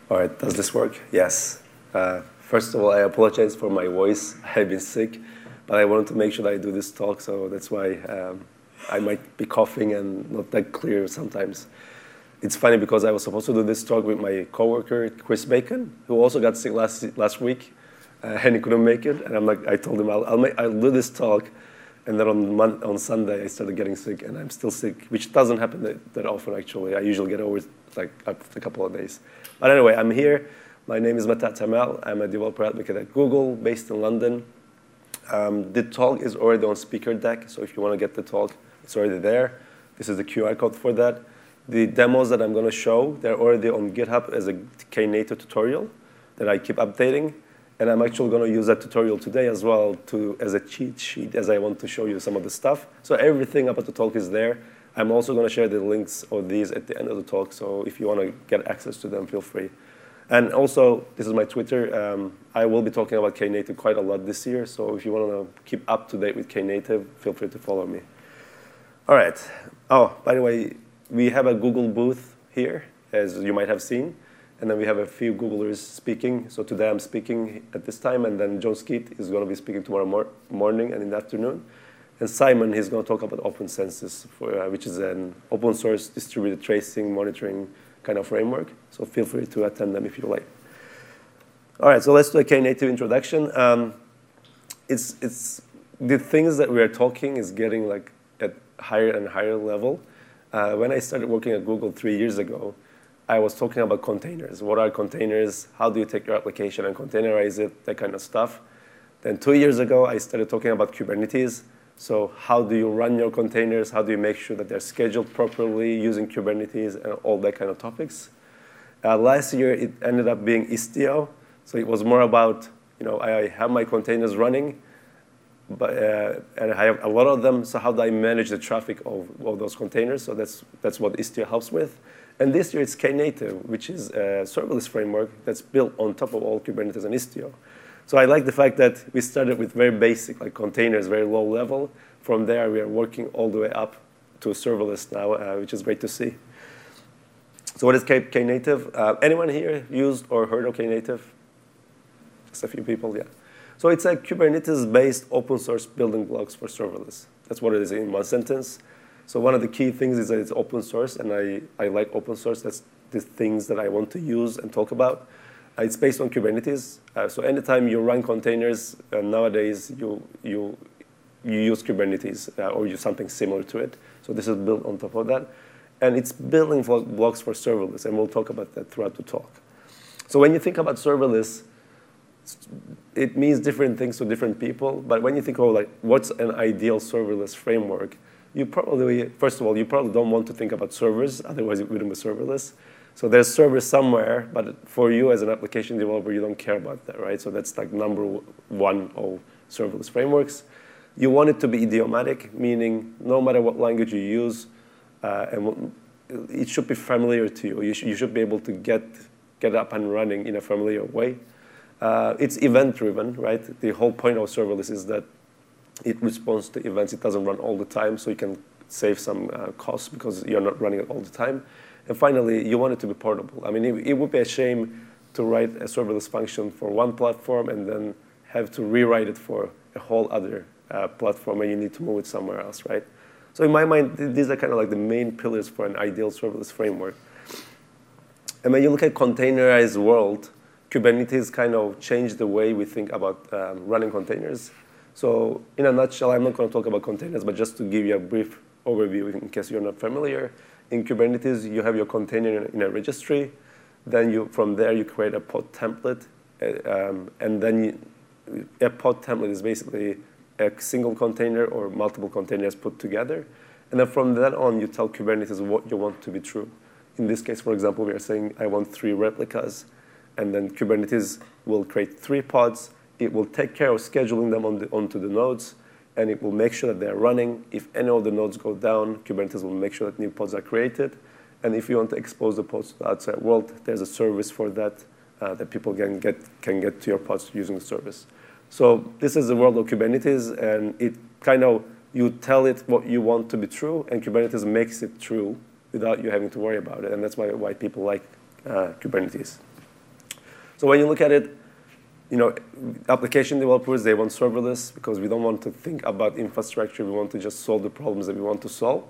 All right, does this work? Yes. First of all, I apologize for my voice. I've been sick, but I wanted to make sure that I do this talk, so that's why I might be coughing and not that clear sometimes. It's funny because I was supposed to do this talk with my coworker, Chris Bacon, who also got sick last week, and he couldn't make it. And I told him I'll do this talk, and then on Sunday I started getting sick, and I'm still sick, which doesn't happen that often actually. I usually get over it like after a couple of days. But anyway, I'm here. My name is Mete Atamel. I'm a developer advocate at Google, based in London. The talk is already on speaker deck, so if you want to get the talk, it's already there. This is the QR code for that. The demos that I'm going to show, they're already on GitHub as a Knative tutorial that I keep updating. And I'm actually going to use that tutorial today as well as a cheat sheet, as I want to show you some of the stuff. So everything about the talk is there. I'm also going to share the links of these at the end of the talk. So if you want to get access to them, feel free. And also, this is my Twitter. I will be talking about Knative quite a lot this year. So if you want to keep up to date with Knative, feel free to follow me. All right. Oh, by the way, we have a Google booth here, as you might have seen. And then we have a few Googlers speaking. So today I'm speaking at this time. And then John Skeet is going to be speaking tomorrow morning and in the afternoon. And Simon, he's going to talk about Open Census, which is an open source distributed tracing, monitoring kind of framework. So feel free to attend them if you like. All right, so let's do a Knative introduction. It's the things that we are talking is getting like at higher and higher level. When I started working at Google 3 years ago, I was talking about containers. What are containers? How do you take your application and containerize it? That kind of stuff. Then 2 years ago, I started talking about Kubernetes. So how do you run your containers? How do you make sure that they're scheduled properly using Kubernetes and all that kind of topics? Last year, it ended up being Istio. So it was more about, I have my containers running, and I have a lot of them. So how do I manage the traffic of all those containers? So that's what Istio helps with. And this year, it's Knative, which is a serverless framework that's built on top of all Kubernetes and Istio. So I like the fact that we started with very basic, like containers, very low level. From there, we are working all the way up to serverless now, which is great to see. So what is Knative? Anyone here used or heard of Knative? Just a few people, yeah. So it's a Kubernetes-based open source building blocks for serverless. That's what it is in one sentence. So one of the key things is that it's open source, and I like open source. That's the things that I want to use and talk about. It's based on Kubernetes. So anytime you run containers, nowadays you use Kubernetes or use something similar to it. So this is built on top of that. And it's building blocks for serverless, and we'll talk about that throughout the talk. So when you think about serverless, it means different things to different people. But when you think of like what's an ideal serverless framework, first of all, you probably don't want to think about servers, otherwise it wouldn't be serverless. So there's servers somewhere, but for you as an application developer, you don't care about that, right? So that's like number one of serverless frameworks. You want it to be idiomatic, meaning no matter what language you use, it should be familiar to you. You should be able to get up and running in a familiar way. It's event-driven, right? The whole point of serverless is that it responds to events. It doesn't run all the time, so you can save some costs because you're not running it all the time. And finally, you want it to be portable. I mean, it would be a shame to write a serverless function for one platform and then have to rewrite it for a whole other platform, and you need to move it somewhere else, right? So in my mind, these are kind of like the main pillars for an ideal serverless framework. And when you look at containerized world, Kubernetes kind of changed the way we think about running containers. So in a nutshell, I'm not going to talk about containers, but just to give you a brief overview in case you're not familiar. In Kubernetes, you have your container in a registry. Then from there, you create a pod template. And then a pod template is basically a single container or multiple containers put together. And then from then on, you tell Kubernetes what you want to be true. In this case, for example, we are saying I want 3 replicas. And then Kubernetes will create 3 pods. It will take care of scheduling them onto the nodes. And it will make sure that they're running. If any of the nodes go down, Kubernetes will make sure that new pods are created. And if you want to expose the pods to the outside world, there's a service for that that people can get to your pods using the service. So this is the world of Kubernetes, and it kind of, you tell it what you want to be true, and Kubernetes makes it true without you having to worry about it. And that's why people like Kubernetes. So when you look at it, application developers, they want serverless because we don't want to think about infrastructure. We want to just solve the problems that we want to solve.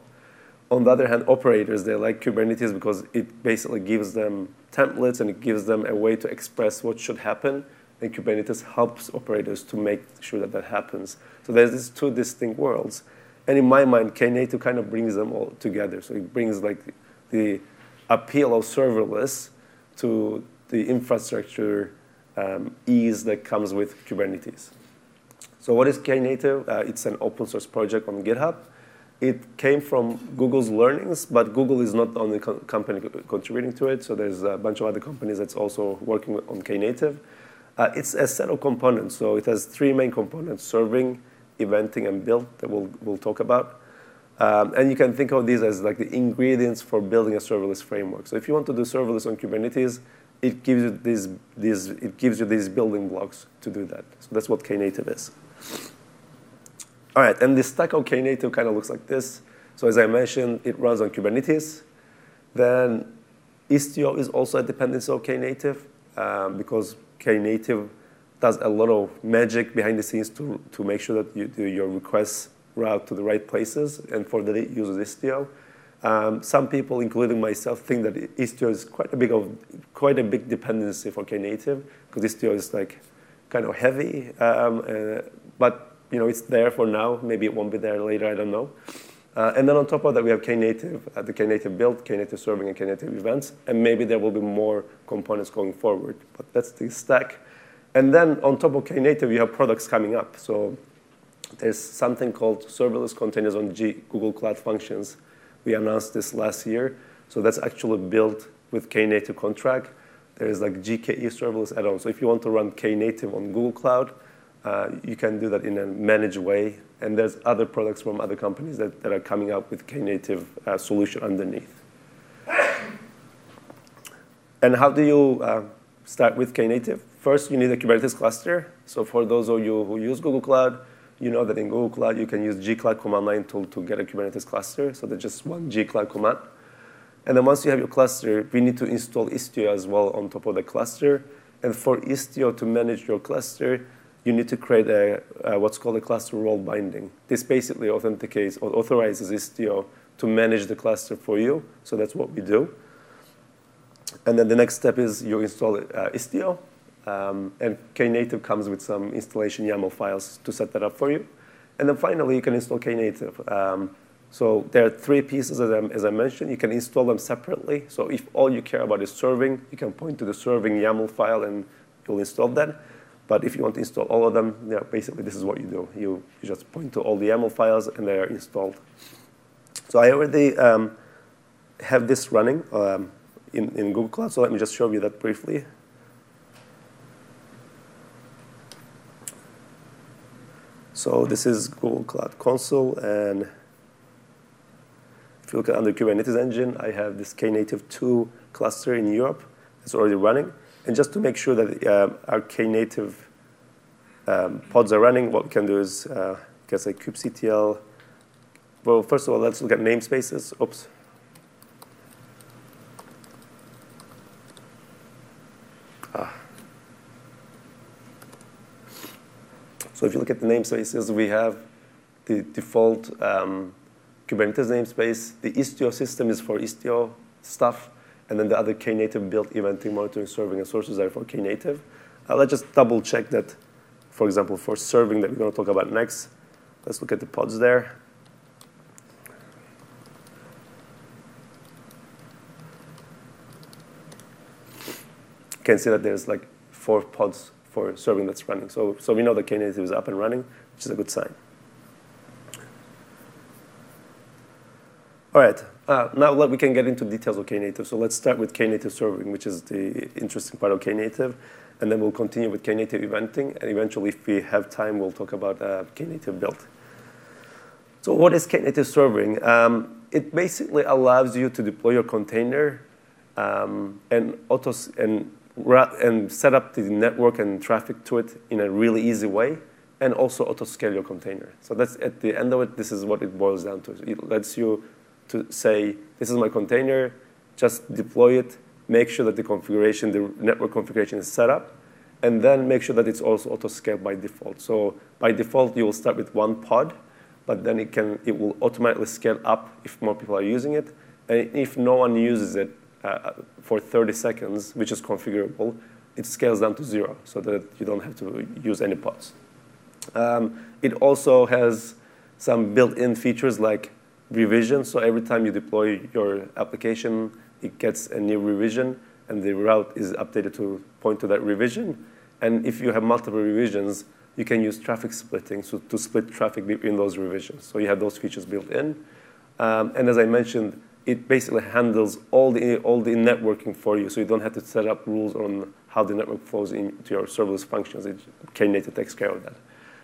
On the other hand, operators, they like Kubernetes because it basically gives them templates and it gives them a way to express what should happen. And Kubernetes helps operators to make sure that that happens. So there's these two distinct worlds. And in my mind, Knative kind of brings them all together. So it brings like the appeal of serverless to the infrastructure ease that comes with Kubernetes. So what is Knative? It's an open source project on GitHub. It came from Google's learnings, but Google is not the only company contributing to it. So there's a bunch of other companies that's also working on Knative. It's a set of components. So it has three main components: serving, eventing, and build that we'll talk about. And you can think of these as like the ingredients for building a serverless framework. So if you want to do serverless on Kubernetes, it gives you these building blocks to do that. So that's what Knative is. All right, and the stack of Knative kind of looks like this. So as I mentioned, it runs on Kubernetes. Then Istio is also a dependency of Knative because Knative does a lot of magic behind the scenes to make sure that your requests route to the right places, and for that it uses Istio. Some people, including myself, think that Istio is quite a big dependency for Knative because Istio is like kind of heavy, but it's there for now. Maybe it won't be there later. I don't know. And then on top of that, we have Knative, the Knative build, Knative serving, and Knative events. And maybe there will be more components going forward. But that's the stack. And then on top of Knative, you have products coming up. So there's something called serverless containers on Google Cloud Functions. We announced this last year. So that's actually built with Knative contract. There's like GKE serverless add-on. So if you want to run Knative on Google Cloud, you can do that in a managed way. And there's other products from other companies that are coming up with Knative solution underneath. And how do you start with Knative? First, you need a Kubernetes cluster. So for those of you who use Google Cloud, you know that in Google Cloud, you can use gcloud command line tool to get a Kubernetes cluster. So there's just one gcloud command. And then once you have your cluster, we need to install Istio as well on top of the cluster. And for Istio to manage your cluster, you need to create what's called a cluster role binding. This basically authenticates or authorizes Istio to manage the cluster for you. So that's what we do. And then the next step is you install Istio. And Knative comes with some installation YAML files to set that up for you. And then finally, you can install Knative. So there are three pieces, as I mentioned. You can install them separately. So if all you care about is serving, you can point to the serving YAML file, and you'll install that. But if you want to install all of them, basically this is what you do. You just point to all the YAML files, and they are installed. So I already have this running in Google Cloud. So let me just show you that briefly. So this is Google Cloud Console, and if you look at under Kubernetes engine, I have this Knative 2 cluster in Europe. It's already running. And just to make sure that our Knative pods are running, what we can do is, you can say kubectl. Well, first of all, let's look at namespaces. Oops. So if you look at the namespaces, we have the default Kubernetes namespace. The Istio system is for Istio stuff. And then the other Knative build, eventing, monitoring, serving, and sources are for Knative. Let's just double check that, for example, for serving that we're going to talk about next. Let's look at the pods there. You can see that there's like 4 pods for serving that's running. So we know that Knative is up and running, which is a good sign. All right, now we can get into details of Knative. So let's start with Knative serving, which is the interesting part of Knative. And then we'll continue with Knative eventing. And eventually, if we have time, we'll talk about Knative build. So what is Knative serving? It basically allows you to deploy your container and set up the network and traffic to it in a really easy way, and also auto-scale your container. So that's at the end of it, this is what it boils down to. It lets you to say, this is my container, just deploy it, make sure that the network configuration is set up, and then make sure that it's also auto-scaled by default. So by default, you will start with one pod, but then it will automatically scale up if more people are using it. And if no one uses it for 30 seconds, which is configurable, it scales down to 0 so that you don't have to use any pods. It also has some built-in features like revision. So every time you deploy your application, it gets a new revision, and the route is updated to point to that revision. And if you have multiple revisions, you can use traffic splitting to split traffic between those revisions. So you have those features built in. And as I mentioned, it basically handles all the networking for you, so you don't have to set up rules on how the network flows into your serverless functions. Knative takes care of that.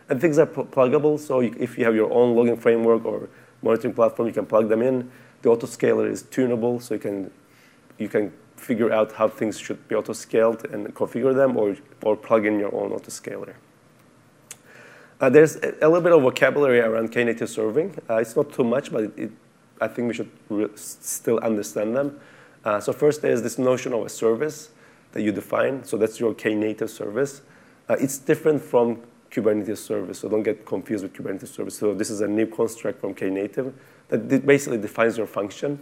And things are pluggable, so if you have your own logging framework or monitoring platform, you can plug them in. The autoscaler is tunable, so you can figure out how things should be auto-scaled and configure them, or plug in your own autoscaler. There's a little bit of vocabulary around Knative serving. It's not too much, but I think we should still understand them. So first, there's this notion of a service that you define. So that's your Knative service. It's different from Kubernetes service, so don't get confused with Kubernetes service. So this is a new construct from Knative that basically defines your function.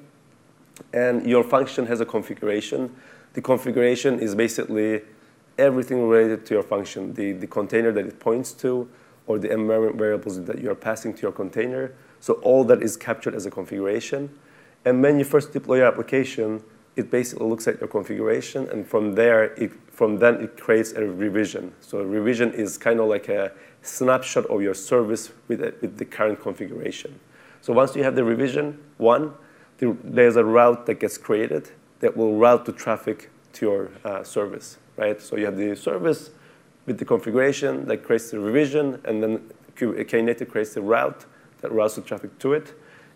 And your function has a configuration. The configuration is basically everything related to your function, the container that it points to, or the environment variables that you are passing to your container. So all that is captured as a configuration. And when you first deploy your application, it basically looks at your configuration, and from then it creates a revision. So a revision is kind of like a snapshot of your service with the current configuration. So once you have the revision 1, there's a route that gets created that will route the traffic to your service, right? So you have the service with the configuration that creates the revision, and then Knative creates the route that routes the traffic to it.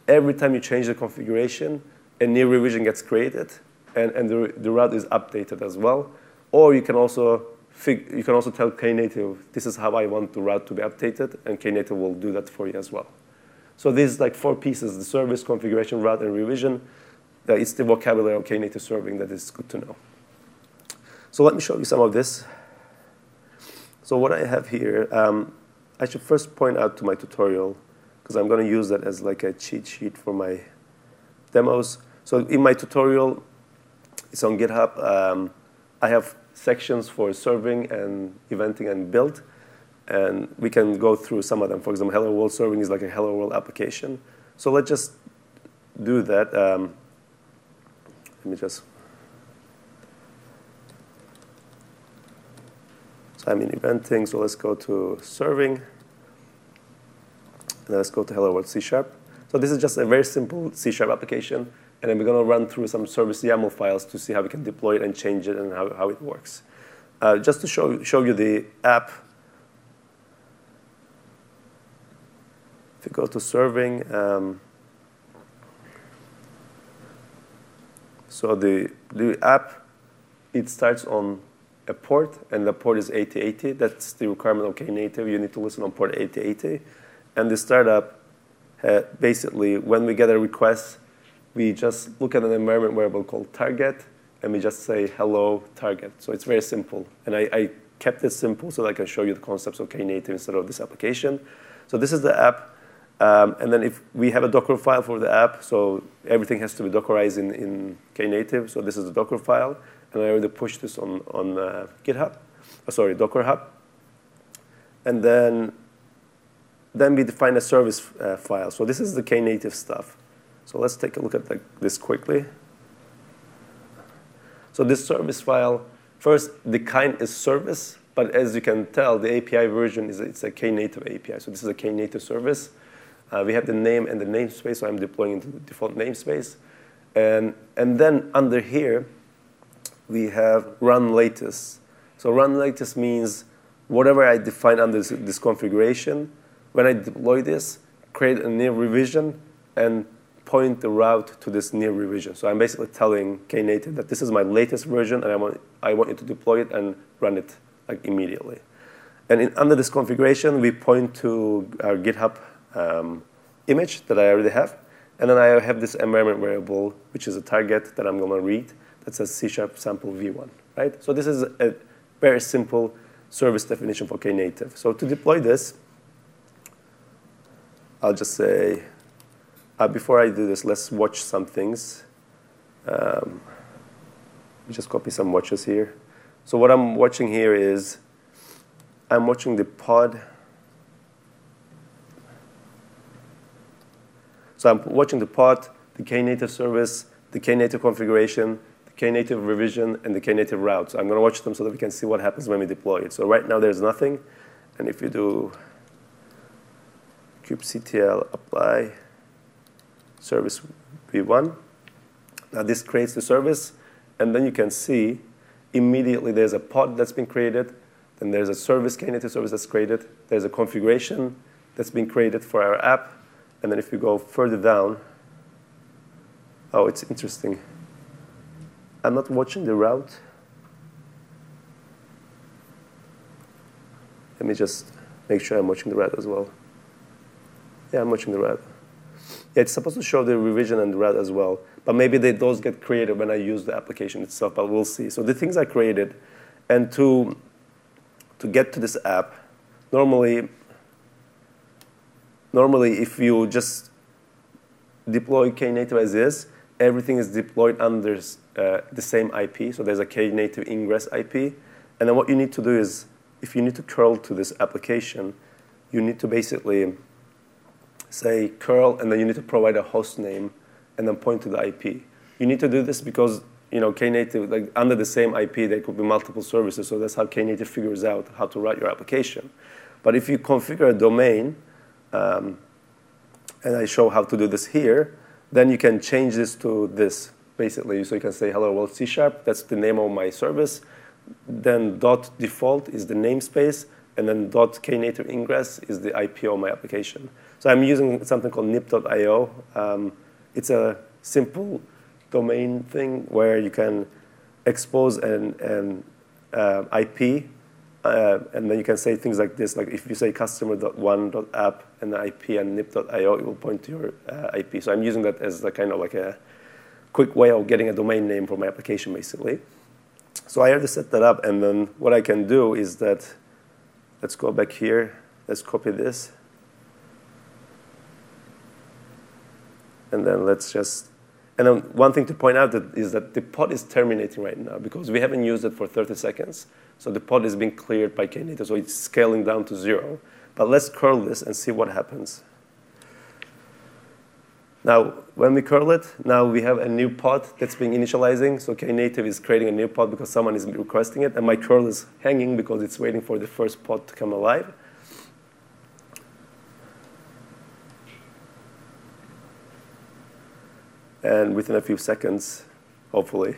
Every time you change the configuration, a new revision gets created, and the route is updated as well. Or you can also tell Knative, this is how I want the route to be updated, and Knative will do that for you as well. So these 4 pieces, the service, configuration, route, and revision. It's the vocabulary of Knative serving that is good to know. So let me show you some of this. So what I have here, I should first point out to my tutorial, because I'm going to use that as like a cheat sheet for my demos. So in my tutorial, it's on GitHub. I have sections for serving and eventing and build. And we can go through some of them. For example, Hello World serving is like a Hello World application. So let's just do that. Let me just. So I'm in eventing, so let's go to serving. And let's go to Hello World C#. So this is just a very simple C# application. And then we're going to run through some service YAML files to see how we can deploy it and change it and how it works. Just to show you the app. If you go to serving, so the app, it starts on a port, and the port is 8080. That's the requirement of Knative. You need to listen on port 8080. And the startup, basically, when we get a request, we just look at an environment variable called target, and we just say hello target. So it's very simple. And I kept it simple so that I can show you the concepts of Knative instead of this application. So this is the app. And then if we have a Docker file for the app, so everything has to be Dockerized in Knative. So this is the Docker file. And I already pushed this on GitHub. Docker Hub. And then we define a service file. So this is the Knative stuff. So let's take a look at this quickly. So this service file, first, the kind is service. But as you can tell, the API version it's a Knative API. So this is a Knative service. We have the name and the namespace, so I'm deploying into the default namespace. And then under here, we have run latest. So run latest means whatever I define under this configuration, when I deploy this, create a new revision and point the route to this new revision. So I'm basically telling Knative that this is my latest version, and I want you to deploy it and run it immediately. And under this configuration, we point to our GitHub image that I already have. And then I have this environment variable, which is a target that I'm going to read, that says C# sample v1, right? So this is a very simple service definition for Knative. So to deploy this, I'll just say, before I do this, let's watch some things. Just copy some watches here. So what I'm watching here is, I'm watching the pod. So I'm watching the pod, the Knative service, the Knative configuration, the Knative revision, and the Knative route. So I'm going to watch them so that we can see what happens when we deploy it. So right now there's nothing. And if you do kubectl apply service v1, now this creates the service. And then you can see immediately there's a pod that's been created. Then there's a service, Knative service that's created. There's a configuration that's been created for our app. And then if you go further down, oh, it's interesting. I'm not watching the route. Let me just make sure I'm watching the route as well. Yeah, I'm watching the route. Yeah, it's supposed to show the revision and the route as well. But maybe those get created when I use the application itself, but we'll see. So the things I created, and to get to this app, normally if you just deploy Knative as is, everything is deployed under the same IP. So there's a Knative ingress IP. And then what you need to do is, if you need to curl to this application, you need to basically say curl, and then you need to provide a host name, and then point to the IP. You need to do this because Knative, like under the same IP, there could be multiple services. So that's how Knative figures out how to write your application. But if you configure a domain, and I show how to do this here, then you can change this to this, basically. So you can say, hello world C#, that's the name of my service. Then .default is the namespace, and then .knative ingress is the IP of my application. So I'm using something called nip.io. It's a simple domain thing where you can expose an IP, and then you can say things like this, like if you say customer.1.app and the IP and nip.io, it will point to your IP. So I'm using that as a kind of like a quick way of getting a domain name for my application, basically. So I already set that up, and then what I can do is that, let's go back here, let's copy this. And then let's just, and then one thing to point out is that the pod is terminating right now because we haven't used it for 30 seconds. So the pod is being cleared by Knative, so it's scaling down to 0. But let's curl this and see what happens. Now, when we curl it, now we have a new pod that's being initializing. So Knative is creating a new pod because someone is requesting it. And my curl is hanging because it's waiting for the first pod to come alive. And within a few seconds, hopefully.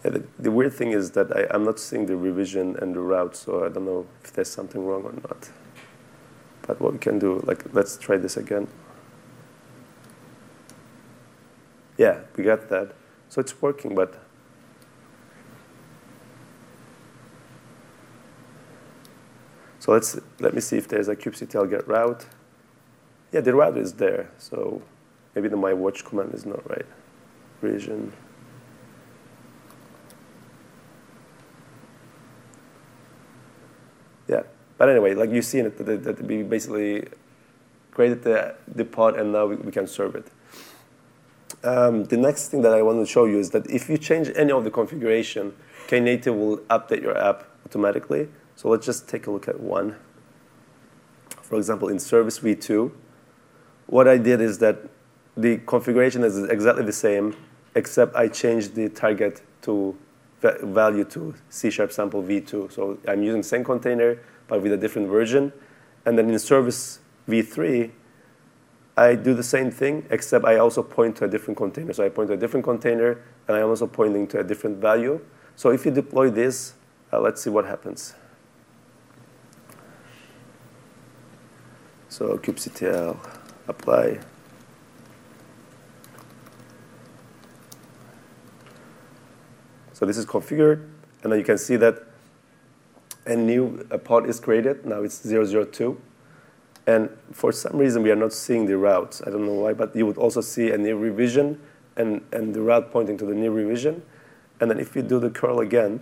Yeah, the weird thing is that I'm not seeing the revision and the route, so I don't know if there's something wrong or not. But what we can do, like, let's try this again. Yeah, we got that. So it's working, but so let me see if there's a kubectl get route. Yeah, the route is there. So maybe the my watch command is not right. Revision. Yeah, but anyway, like you see it, that we basically created the pod, and now we can serve it. The next thing that I want to show you is that if you change any of the configuration, Knative will update your app automatically. So let's just take a look at one. For example, in service v2, what I did is that the configuration is exactly the same, except I changed the target to value to C# sample v2. So I'm using the same container, but with a different version. And then in service v3, I do the same thing, except I also point to a different container. So I point to a different container, and I'm also pointing to a different value. So if you deploy this, let's see what happens. So kubectl apply. So this is configured, and then you can see that a new pod is created. Now it's 002. And for some reason, we are not seeing the routes. I don't know why, but you would also see a new revision and the route pointing to the new revision. And then if you do the curl again,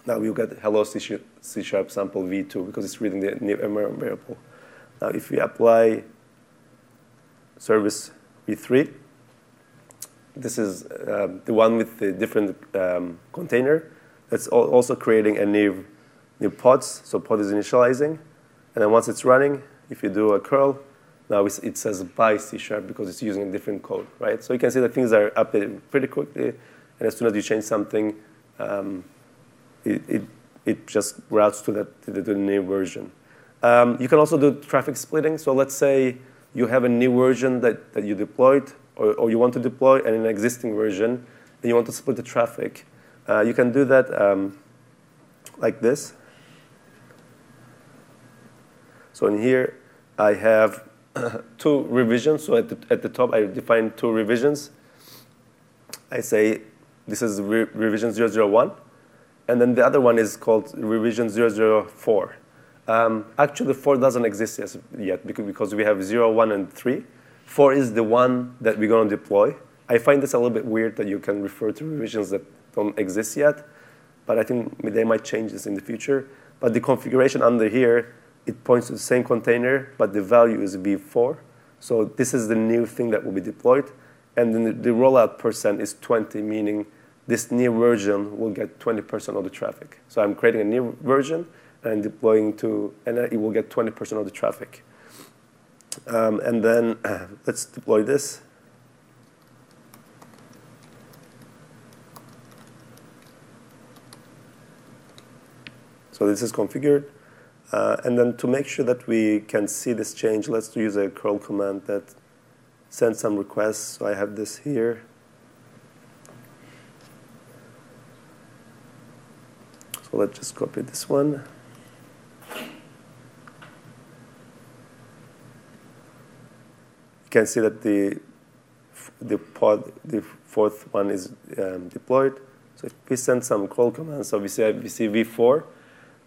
now you get hello C# sample v2 because it's reading the new environment variable. Now if we apply service v3, this is the one with the different container. That's also creating a new pods. So pod is initializing. And then once it's running, if you do a curl, now it says by C# because it's using a different code, right? So you can see that things are updated pretty quickly. And as soon as you change something, it just routes to the new version. You can also do traffic splitting. So let's say you have a new version that you deployed or you want to deploy and an existing version, and you want to split the traffic. You can do that like this. So in here, I have 2 revisions. So at the top, I define 2 revisions. I say this is revision 001. And then the other one is called revision 004. Actually, 4 doesn't exist yet because we have 0, 1, and 3. 4 is the one that we're going to deploy. I find this a little bit weird that you can refer to revisions that don't exist yet. But I think they might change this in the future. But the configuration under here, it points to the same container, but the value is v4. So this is the new thing that will be deployed. And then the rollout % is 20, meaning this new version will get 20% of the traffic. So I'm creating a new version and deploying and it will get 20% of the traffic. And then let's deploy this. So this is configured. And then to make sure that we can see this change, let's use a curl command that sends some requests. So I have this here. So let's just copy this one. You can see that the fourth one is deployed. So if we send some curl commands, so we see v4.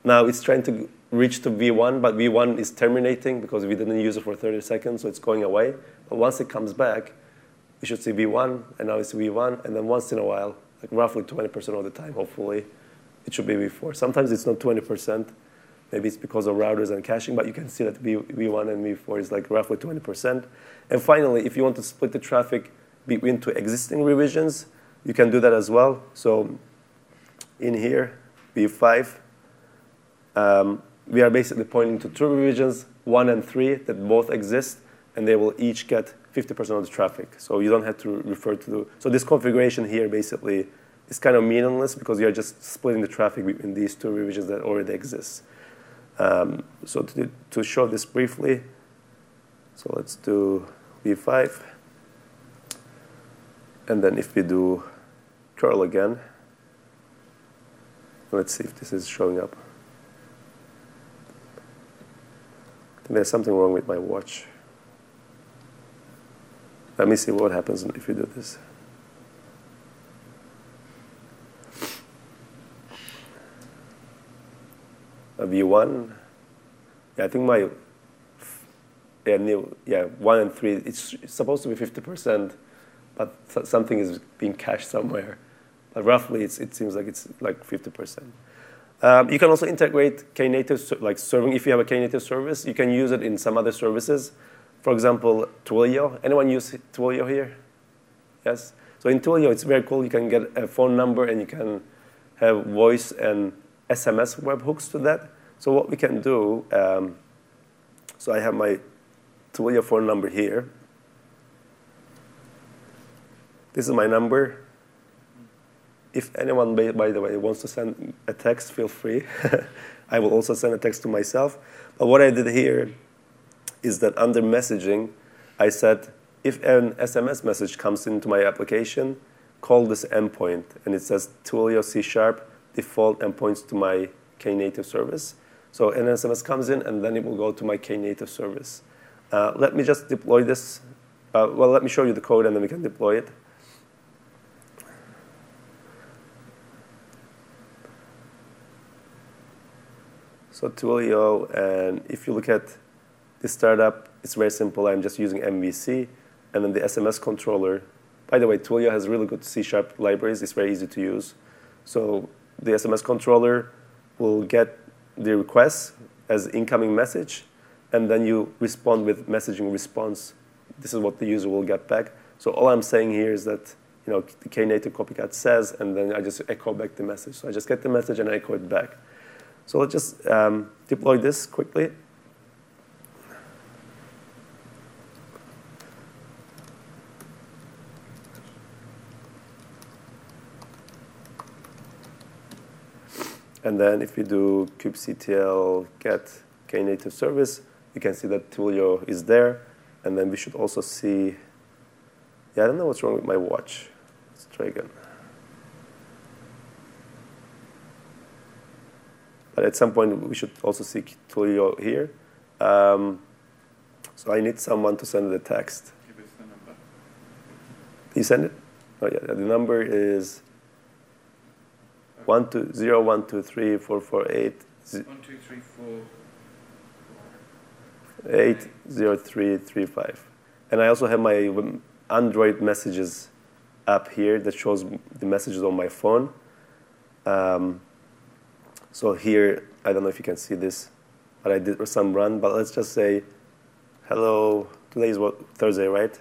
Now it's trying to reach to v1, but v1 is terminating because we didn't use it for 30 seconds, so it's going away. But once it comes back, we should see v1, and now it's v1, and then once in a while, like roughly 20% of the time, hopefully, it should be v4. Sometimes it's not 20%. Maybe it's because of routers and caching, but you can see that v1 and v4 is like roughly 20%. And finally, if you want to split the traffic between 2 existing revisions, you can do that as well. So in here, v5, we are basically pointing to 2 revisions, 1 and 3, that both exist, and they will each get 50% of the traffic. So you don't have to refer to so this configuration here basically is kind of meaningless because you're just splitting the traffic between these 2 revisions that already exist. So to show this briefly, so let's do v5. And then if we do curl again, let's see if this is showing up. I think there's something wrong with my watch. Let me see what happens if we do this. V1, I think my 1 and 3, it's supposed to be 50%, but something is being cached somewhere. But roughly, it seems like it's like 50%. You can also integrate Knative, like serving. If you have a Knative service, you can use it in some other services. For example, Twilio. Anyone use Twilio here? Yes? So in Twilio, it's very cool. You can get a phone number, and you can have voice and SMS webhooks to that. So what we can do, so I have my Twilio phone number here. This is my number. If anyone, by the way, wants to send a text, feel free. I will also send a text to myself. But what I did here is that under messaging, I said, if an SMS message comes into my application, call this endpoint. And it says Twilio C# default and points to my Knative service. So an SMS comes in, and then it will go to my Knative service. Let me just deploy this. Well, let me show you the code, and then we can deploy it. So Twilio, and if you look at The startup, it's very simple. I'm just using MVC. And then the SMS controller. By the way, Twilio has really good C# libraries. It's very easy to use. So the SMS controller will get the request as incoming message, and then you respond with messaging response. This is what the user will get back. So all I'm saying here is that the Knative copycat says, and then I just echo back the message. So I just get the message and I echo it back. So let's just deploy this quickly. And then if we do kubectl get Knative service, you can see that Twilio is there. And then we should also see, I don't know what's wrong with my watch. Let's try again. But at some point, we should also see Twilio here. So I need someone to send the text. Give us the number. You send it? Oh, yeah. The number is 120123448 80335. And I also have my Android messages app here that shows the messages on my phone. So here, I don't know if you can see this, but I did some run. But let's just say, hello, today is what, Thursday, right?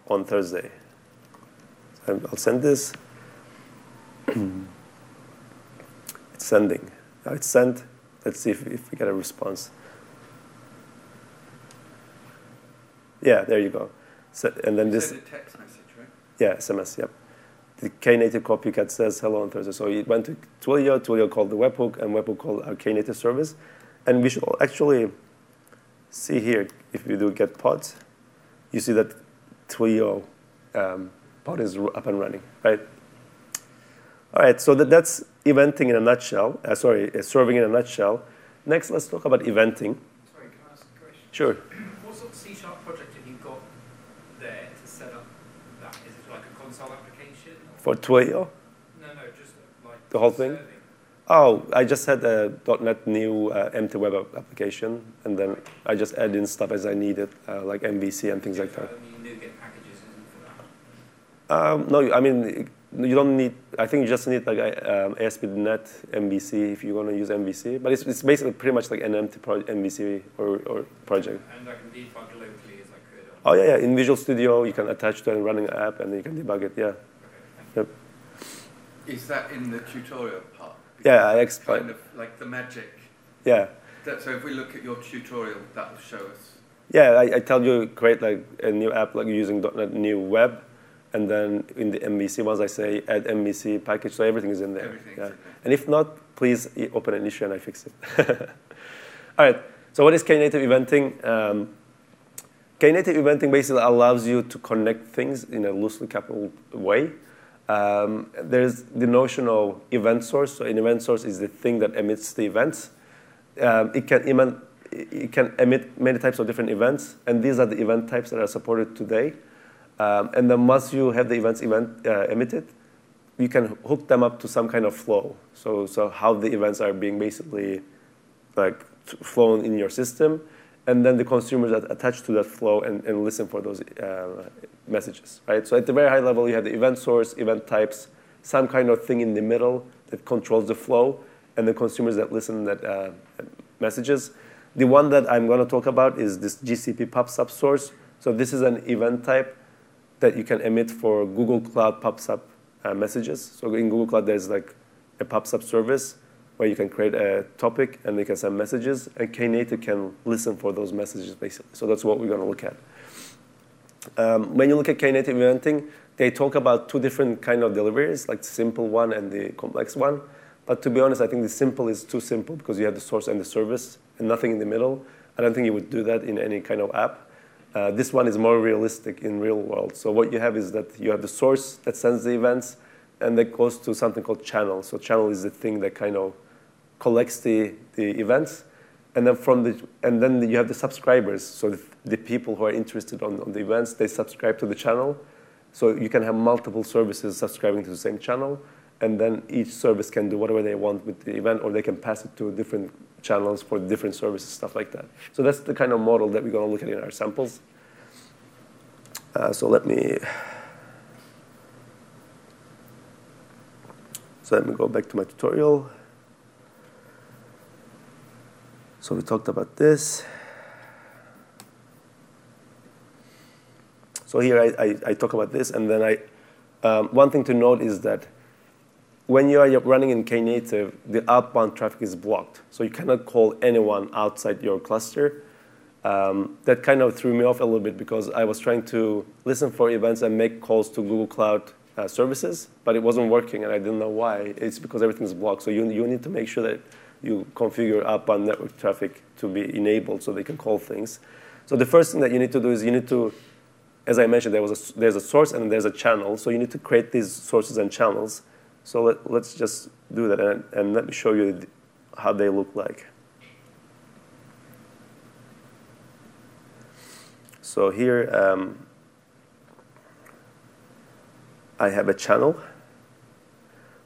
On Thursday. So I'll send this. It's sending. Now it's sent. Let's see if we get a response. Yeah, there you go. So, and then this. Send a text message, right? Yeah, SMS. Yep. The Knative copycat says hello on Thursday. So it went to Twilio. Twilio called the webhook, and webhook called our Knative service. And we should actually see here, if we do get pods, you see that Twilio pod is up and running, right? All right, so that's eventing in a nutshell. Serving in a nutshell. Next, let's talk about eventing. Sorry, can I ask a question? Sure. What sort of C# project have you got there to set up that? Is it like a console application? For Twilio? No, just like the whole thing? serving. Oh, I just had a .NET new empty web application, and then I just add in stuff as I need it, like MVC and things like that. You NuGet packages isn't for that? No, I mean, you don't need, I think you just need like ASP.NET MVC if you want to use MVC. But it's basically pretty much like an empty MVC or project. And I can debug locally as I could? Oh, yeah. In Visual Studio, you can attach to a running app, and then you can debug it, yeah. Okay, Yep. Is that in the tutorial part? Yeah, I explained. Kind of like the magic. Yeah. So if we look at your tutorial, that will show us. Yeah, I tell you create like a new app like using .NET new web, and then in the MVC ones I say add MVC package, so everything is in there. Everything's yeah. in there. And if not, please open an issue and I fix it. All right. So what is Knative eventing? Knative eventing basically allows you to connect things in a loosely coupled way. There's the notion of event source. So an event source is the thing that emits the events. It can emit many types of different events, and these are the event types that are supported today. And then once you have the events emitted, you can hook them up to some kind of flow. So how the events are being basically like flown in your system, and then the consumers are attached to that flow and listen for those messages, right? So at the very high level, you have the event source, event types, some kind of thing in the middle that controls the flow, and the consumers that listen that messages. The one that I'm going to talk about is this GCP PubSub source. So this is an event type that you can emit for Google Cloud PubSub messages. So in Google Cloud, there's like a PubSub service where you can create a topic and they can send messages, and Knative can listen for those messages, basically. So that's what we're going to look at. When you look at Knative eventing, they talk about two different kind of deliveries, like the simple one and the complex one. But to be honest, I think the simple is too simple because you have the source and the service and nothing in the middle. I don't think you would do that in any kind of app. This one is more realistic in real world. So what you have is that you have the source that sends the events, and that goes to something called channel. So channel is the thing that kind of collects the events, and then you have the subscribers. So the people who are interested on the events, they subscribe to the channel. So you can have multiple services subscribing to the same channel, and then each service can do whatever they want with the event, or they can pass it to different channels for different services, stuff like that. So that's the kind of model that we're going to look at in our samples. So let me go back to my tutorial. So we talked about this. So here I talk about this, and then one thing to note is that when you are running in Knative, the outbound traffic is blocked. So you cannot call anyone outside your cluster. That kind of threw me off a little bit because I was trying to listen for events and make calls to Google Cloud services, but it wasn't working, and I didn't know why. It's because everything's blocked. So you need to make sure that you configure outbound network traffic to be enabled so they can call things. So the first thing that you need to do is you need to, as I mentioned, there's a source and there's a channel. So you need to create these sources and channels. So let's just do that, and let me show you how they look like. So here I have a channel.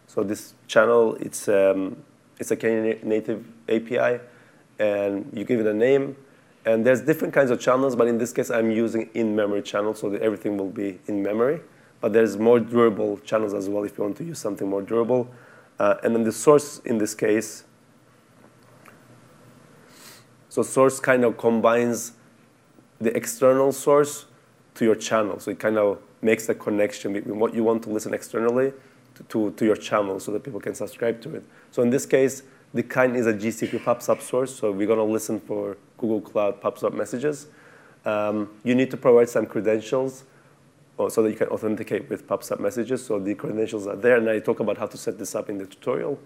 So this channel, it's a Knative API, and you give it a name. And there's different kinds of channels, but in this case, I'm using in-memory channels, so that everything will be in memory. But there's more durable channels as well if you want to use something more durable. And then the source in this case, so source kind of combines the external source to your channel. So it kind of makes the connection between what you want to listen externally to your channel so that people can subscribe to it. So in this case, the kind is a GCP PubSub source. So we're going to listen for Google Cloud PubSub messages. You need to provide some credentials so that you can authenticate with PubSub messages. So the credentials are there, and I talk about how to set this up in the tutorial.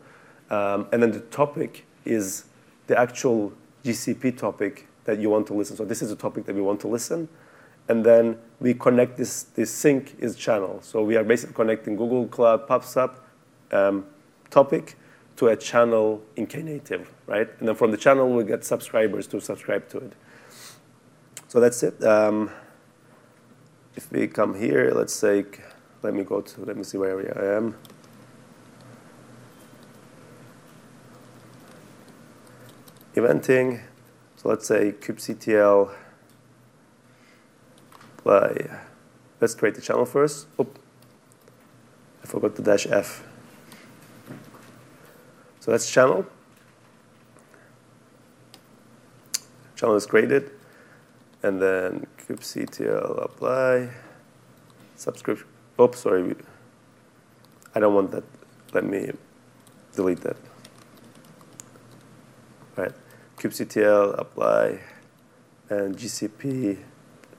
And then the topic is the actual GCP topic that you want to listen. So this is the topic that we want to listen. And then we connect this sync is channel. So we are basically connecting Google Cloud PubSub topic to a channel in Knative, right? And then from the channel, we get subscribers to subscribe to it. So that's it. If we come here, let's say, let me see where I am. Eventing. So let's say kubectl apply. Let's create the channel first. Oop. I forgot the -f. So that's channel. Channel is created. And then kubectl apply subscription. Oops, sorry. I don't want that. Let me delete that. All right. kubectl apply and GCP.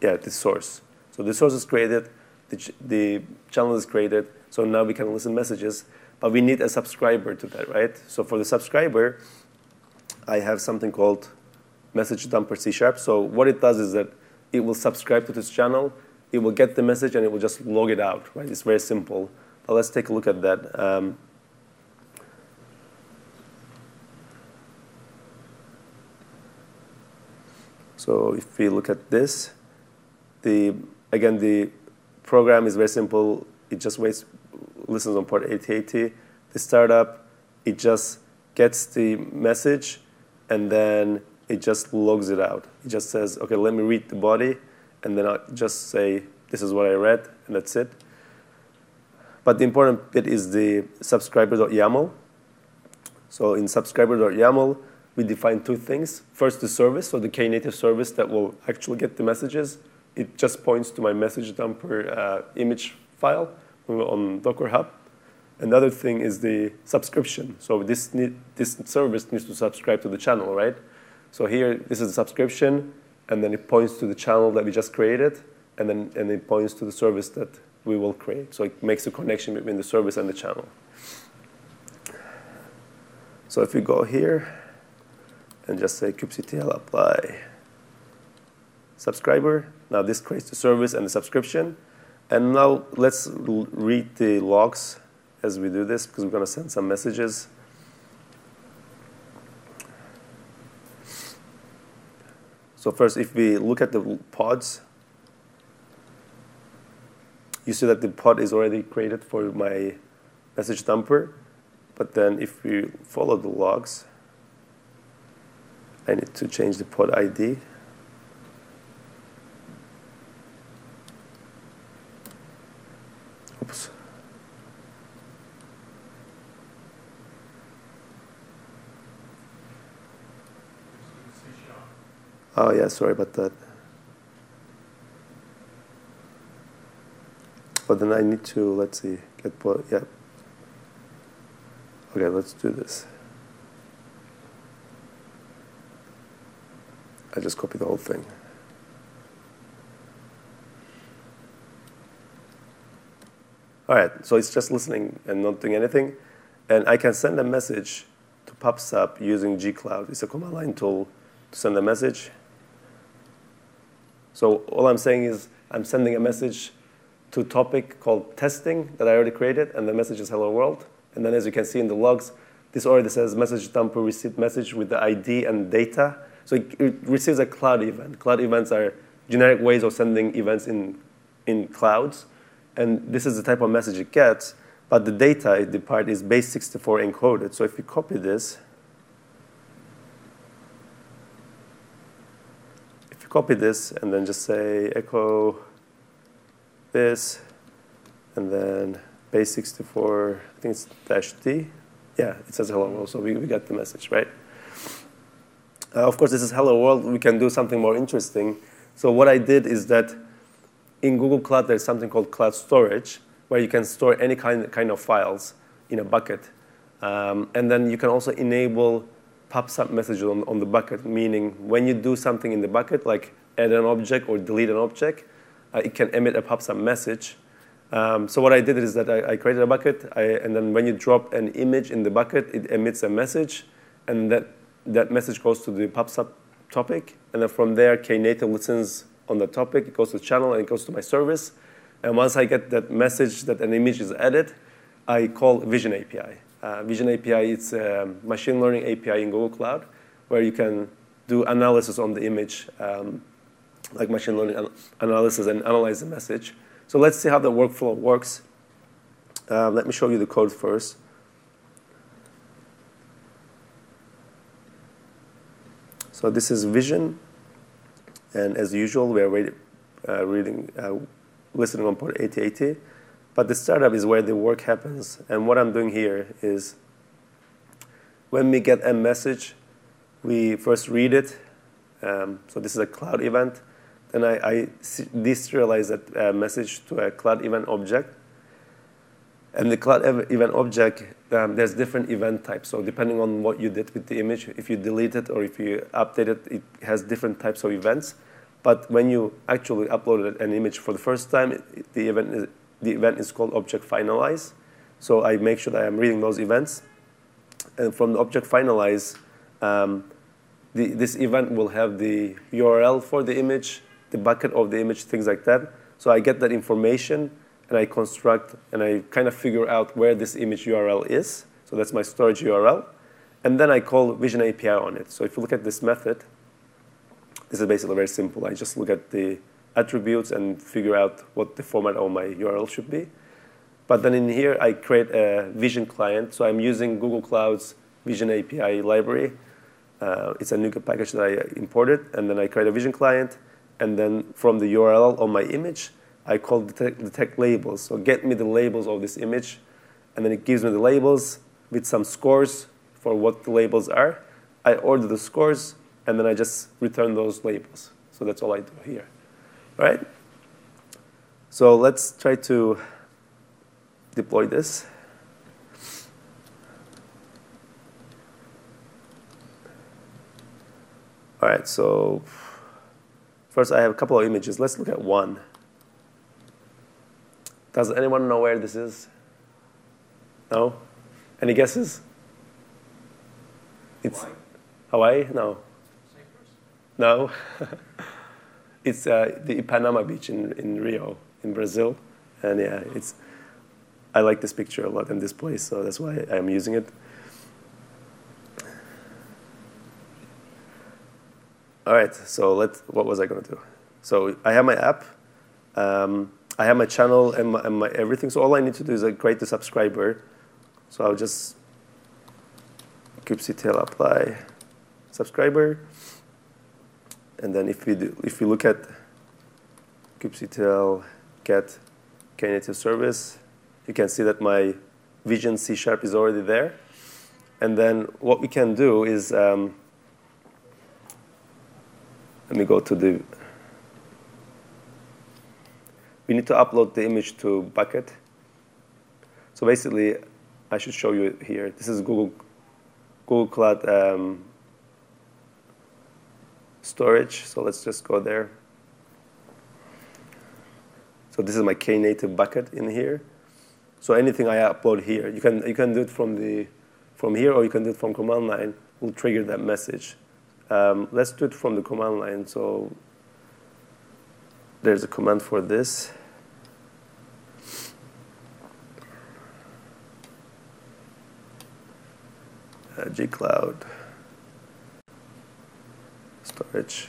Yeah, the source. So the source is created. The channel is created. So now we can listen messages. But we need a subscriber to that, right? So for the subscriber, I have something called message dumper C#. So what it does is that it will subscribe to this channel. It will get the message, and it will just log it out, right? It's very simple. But let's take a look at that. So if we look at this, again, the program is very simple. It just listens on port 8080. The startup, it just gets the message, and then it just logs it out. It just says, OK, let me read the body, and then I'll just say, this is what I read, and that's it. But the important bit is the subscriber.yaml. So in subscriber.yaml, we define two things. First, the service, so the Knative service that will actually get the messages. It just points to my message dumper image file on Docker Hub. Another thing is the subscription. So this service needs to subscribe to the channel, right? So here, this is the subscription, and then it points to the channel that we just created, and then it points to the service that we will create. So it makes a connection between the service and the channel. So if we go here and just say kubectl apply subscriber, now this creates the service and the subscription. And now let's read the logs as we do this, because we're going to send some messages. So first, if we look at the pods, you see that the pod is already created for my message dumper. But then if we follow the logs, I need to change the pod ID. Oops. Oh, yeah, sorry about that. But then I need to, let's see, get pod, yeah. Okay, let's do this. I just copied the whole thing. All right, so it's just listening and not doing anything. And I can send a message to PubSub using gcloud. It's a command line tool to send a message. So all I'm saying is I'm sending a message to a topic called testing that I already created, and the message is hello world. And then as you can see in the logs, this already says message dumper received message with the ID and data. So it receives a cloud event. Cloud events are generic ways of sending events in clouds. And this is the type of message it gets. But the data, the part is base 64 encoded. So if we copy this, and then just say echo this, and then base 64, I think it's -d. Yeah, it says hello world, so we got the message, right? Of course, this is hello world. We can do something more interesting. So what I did is that in Google Cloud, there's something called cloud storage, where you can store any kind of files in a bucket. And then you can also enable PubSub messages on the bucket, meaning when you do something in the bucket, like add an object or delete an object, it can emit a PubSub message. So what I did is that I created a bucket, and then when you drop an image in the bucket, it emits a message, and that message goes to the PubSub topic. And then from there, Knative listens on the topic. It goes to the channel, and it goes to my service. And once I get that message that an image is added, I call Vision API. Vision API, it's a machine learning API in Google Cloud, where you can do analysis on the image, like machine learning analysis, and analyze the message. So let's see how the workflow works. Let me show you the code first. So this is Vision. And as usual, we are listening on port 8080. But the startup is where the work happens. And what I'm doing here is when we get a message, we first read it. So this is a cloud event. Then I deserialize that message to a cloud event object. And the cloud event object, there's different event types. So depending on what you did with the image, if you delete it or if you update it, it has different types of events. But when you actually uploaded an image for the first time, the event is called object finalize. So I make sure that I'm reading those events. And from the object finalize, this event will have the URL for the image, the bucket of the image, things like that. So I get that information, and I construct, and I kind of figure out where this image URL is. So that's my storage URL. And then I call Vision API on it. So if you look at this method, this is basically very simple. I just look at the attributes and figure out what the format of my URL should be. But then in here, I create a Vision client. So I'm using Google Cloud's Vision API library. It's a NuGet package that I imported. And then I create a Vision client. And then from the URL of my image, I call detect labels. So get me the labels of this image. And then it gives me the labels with some scores for what the labels are. I order the scores, and then I just return those labels. So that's all I do here. All right? So let's try to deploy this. All right, so first I have a couple of images. Let's look at one. Does anyone know where this is? No? Any guesses? It's Hawaii? No. No. It's the Ipanema beach in Rio, in Brazil. And yeah, I like this picture a lot in this place, so that's why I'm using it. All right, so what was I going to do? So I have my app. I have my channel and my everything. So all I need to do is create the subscriber. So I'll just kubectl apply subscriber. And then if we look at kubectl get Knative service, you can see that my Vision C# is already there. And then what we can do is, let me go to the, we need to upload the image to bucket. So basically, I should show you here. This is Google Cloud storage. So let's just go there. So this is my Knative bucket in here. So anything I upload here, you can do it from here, or you can do it from command line. Will trigger that message. Let's do it from the command line. So there's a command for this. Gcloud storage.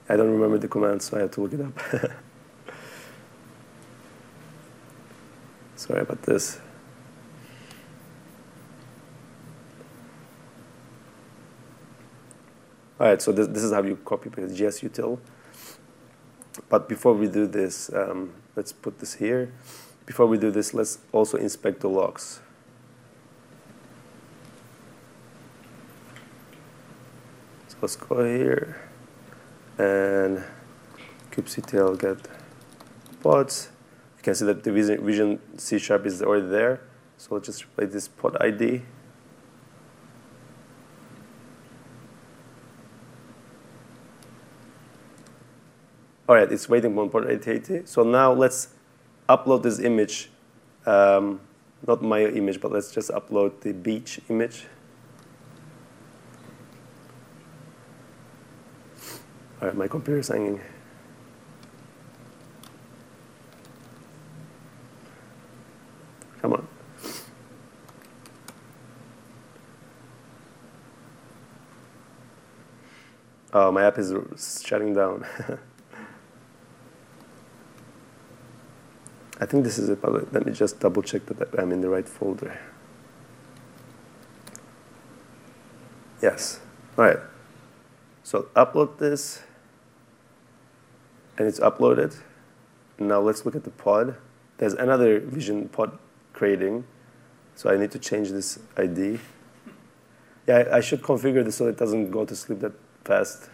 I don't remember the command, so I have to look it up. Sorry about this. All right, so this is how you copy paste gsutil. But before we do this, let's put this here. Before we do this, let's also inspect the logs. So let's go here and kubectl get pods. You can see that the Vision C# is already there. So let's just replace this pod ID. All right, it's waiting on port 8080. So now let's upload this image. Not my image, but let's just upload the beach image. All right, my computer's hanging. Come on. Oh, my app is shutting down. I think this is it, but let me just double check that I'm in the right folder. Yes. All right. So upload this, and it's uploaded. Now let's look at the pod. There's another Vision pod creating, so I need to change this ID. Yeah, I should configure this so it doesn't go to sleep that fast.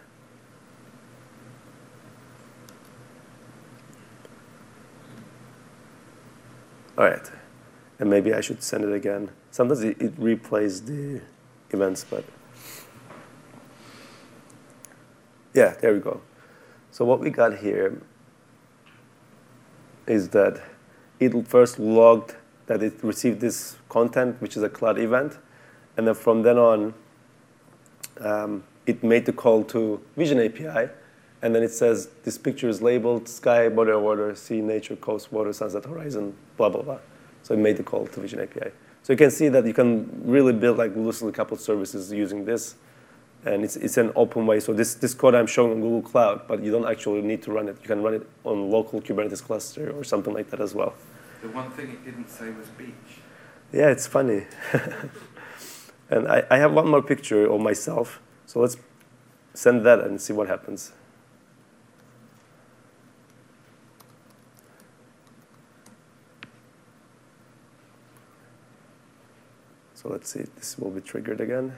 All right, and maybe I should send it again. Sometimes it replays the events, but yeah, there we go. So what we got here is that it first logged that it received this content, which is a cloud event. And then from then on, it made the call to Vision API. And then it says, this picture is labeled sky, body of water, sea, nature, coast, water, sunset, horizon, blah, blah, blah. So it made the call to Vision API. So you can see that you can really build like loosely coupled services using this. And it's an open way. So this code I'm showing on Google Cloud, but you don't actually need to run it. You can run it on local Kubernetes cluster or something like that as well. The one thing it didn't say was beach. Yeah, it's funny. And I have one more picture of myself. So let's send that and see what happens. So let's see, this will be triggered again.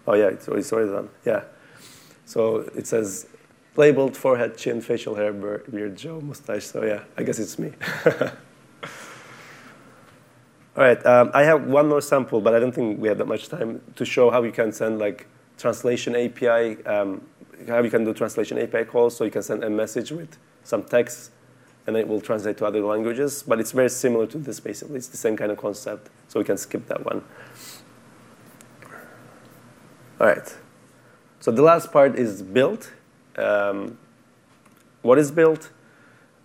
Oh yeah, it's already done. Yeah. So it says labeled forehead, chin, facial hair, beard, jaw, mustache. So yeah, I guess it's me. All right, I have one more sample, but I don't think we have that much time to show how you can send like translation API, how you can do translation API calls. So you can send a message with some text, and it will translate to other languages. But it's very similar to this, basically. It's the same kind of concept, so we can skip that one. All right, so the last part is build. What is build?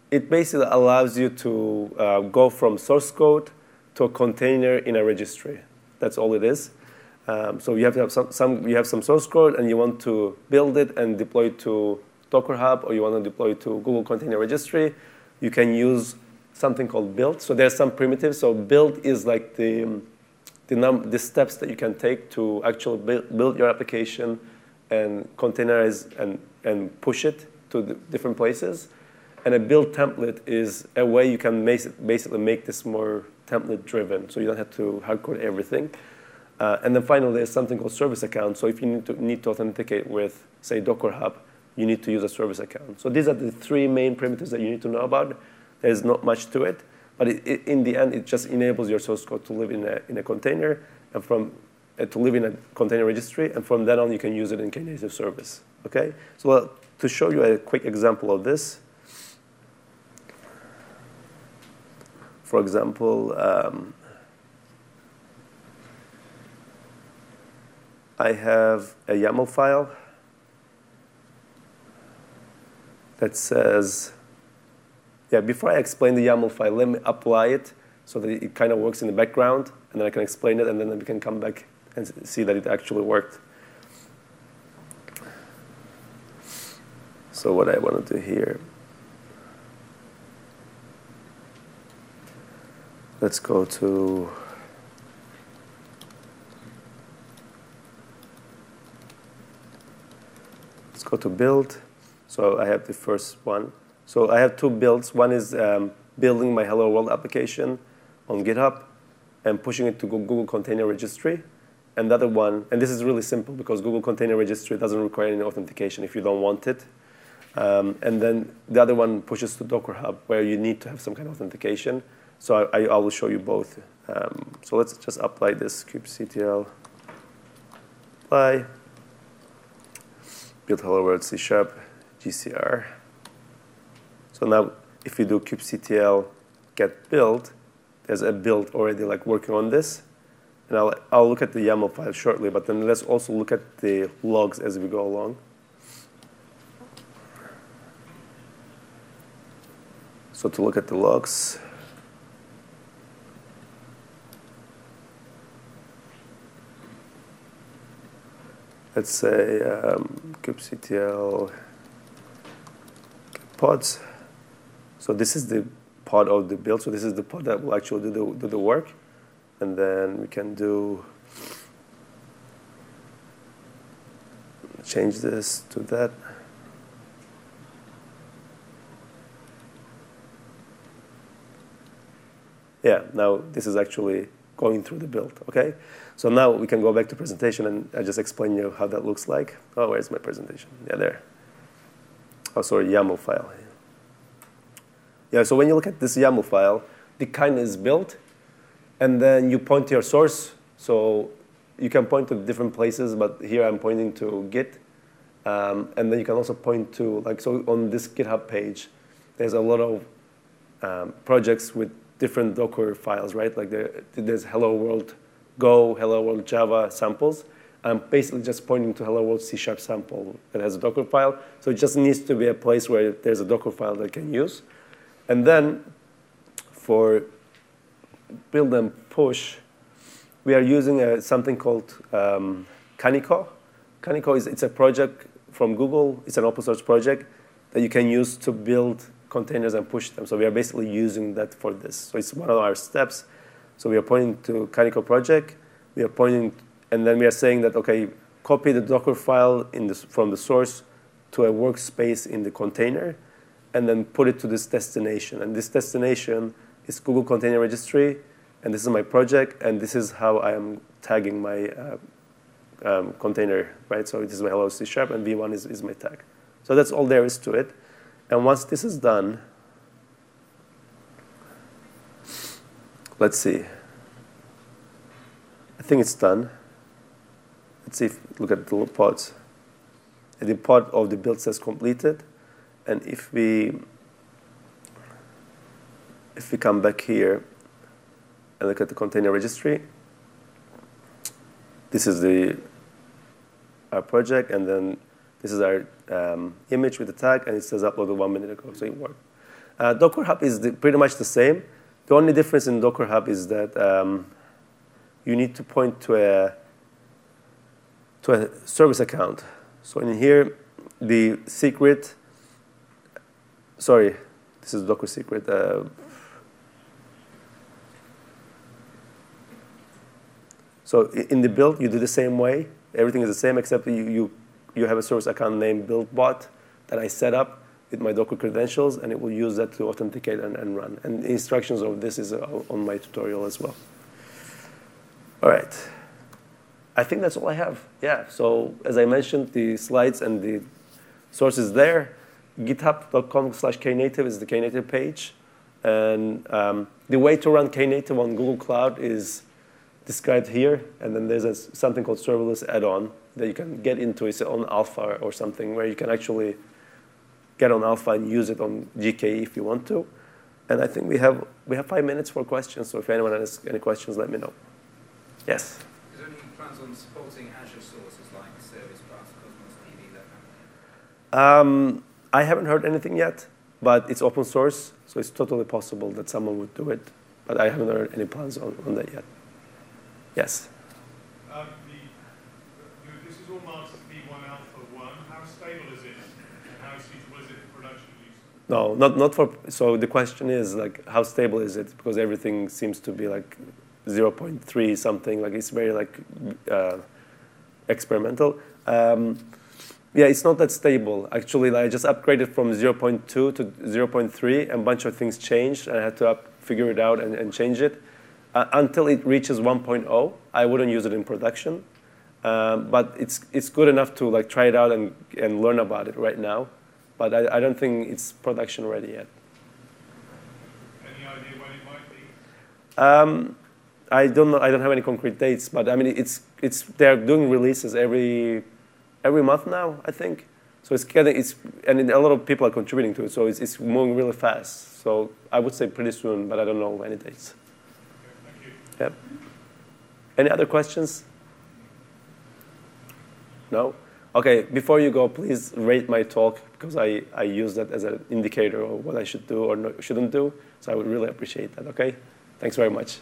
It basically allows you to go from source code to a container in a registry. That's all it is. So you have to have you have some source code, and you want to build it and deploy it to Docker Hub, or you want to deploy it to Google Container Registry. You can use something called build. So there's some primitives. So build is like the steps that you can take to actually build your application and containerize and push it to the different places. And a build template is a way you can basically make this more template-driven, so you don't have to hardcode everything. And then finally, there's something called service account. So if you need to authenticate with, say, Docker Hub, you need to use a service account. So these are the three main primitives that you need to know about. There's not much to it, but in the end, it just enables your source code to live in a container and to live in a container registry, and from then on, you can use it in Knative service. Okay? So to show you a quick example of this, for example, I have a YAML file that says, before I explain the YAML file, let me apply it so that it kind of works in the background, and then I can explain it, and then we can come back and see that it actually worked. So what I want to do here, let's go to build. So I have the first one. So I have two builds. One is building my Hello World application on GitHub and pushing it to Google Container Registry. And the other one, and this is really simple because Google Container Registry doesn't require any authentication if you don't want it. And then the other one pushes to Docker Hub, where you need to have some kind of authentication. So I will show you both. So let's just apply this kubectl apply build hello world C# GCR. So now if you do kubectl get build, there's a build already like working on this. And I'll look at the YAML file shortly, but then let's also look at the logs as we go along. So to look at the logs, let's say kubectl pods. So this is the pod of the build. So this is the pod that will actually do the work. And then we can change this to that. Yeah, now this is actually going through the build, okay? So now we can go back to presentation, and I just explain you how that looks like. Oh, where's my presentation? Yeah, there. Oh, sorry, YAML file. Yeah, so when you look at this YAML file, the kind is built, and then you point to your source. So you can point to different places, but here I'm pointing to Git. And then you can also point to, like, so on this GitHub page, there's a lot of projects with different Docker files, right? Like there's Hello World Go, Hello World Java samples. I'm basically just pointing to Hello World C# sample that has a Docker file. So it just needs to be a place where there's a Docker file that I can use. And then for build and push, we are using something called Kaniko. Kaniko it's a project from Google. It's an open source project that you can use to build containers and push them. So we are basically using that for this. So it's one of our steps. So we are pointing to Kaniko project. We are pointing, and then we are saying that, okay, copy the Docker file from the source to a workspace in the container, and then put it to this destination. And this destination is Google Container Registry, and this is my project, and this is how I am tagging my container, right? So this is my hello C#, and v1 is my tag. So that's all there is to it. And once this is done, let's see. I think it's done. Let's see look at the little pods. And the pod of the build says completed. And if we come back here and look at the container registry, this is our project, and then this is our image with the tag, and it says uploaded 1 minute ago, so it worked. Docker Hub is pretty much the same. The only difference in Docker Hub is that you need to point to a service account. So in here, the secret, sorry, this is Docker secret. So in the build, you do the same way. Everything is the same, except you have a source account named buildbot that I set up with my Docker credentials, and it will use that to authenticate and run. And the instructions of this is on my tutorial as well. All right. I think that's all I have. Yeah, so as I mentioned, the slides and the sources there. github.com/knative is the Knative page. And the way to run Knative on Google Cloud is described here. And then there's something called Serverless add-on that you can get into. It's on alpha or something where you can actually get on alpha and use it on GKE if you want to. And I think we have 5 minutes for questions. So if anyone has any questions, let me know. Yes? Is there any plans on supporting Azure sources like Service Bus, Cosmos DB, that kind of thing? I haven't heard anything yet, but it's open source, so it's totally possible that someone would do it. But I haven't heard any plans on that yet. Yes? This is all marked as V1 Alpha 1. How stable is it, and how suitable is it for production use? No, not for. So the question is like, how stable is it? Because everything seems to be like 0.3 something. Like it's very like experimental. Yeah, it's not that stable. Actually, I just upgraded from 0.2 to 0.3, and a bunch of things changed, and I had to figure it out and change it. Until it reaches 1.0, I wouldn't use it in production. But it's good enough to like try it out and learn about it right now. But I don't think it's production ready yet. Any idea when it might be? I don't know. I don't have any concrete dates. But I mean, they're doing releases every month now, I think. So and a lot of people are contributing to it. So it's moving really fast. So I would say pretty soon, but I don't know any dates. Okay, thank you. Yep. Any other questions? No? Okay, before you go, please rate my talk, because I use that as an indicator of what I should do or shouldn't do. So I would really appreciate that, okay? Thanks very much.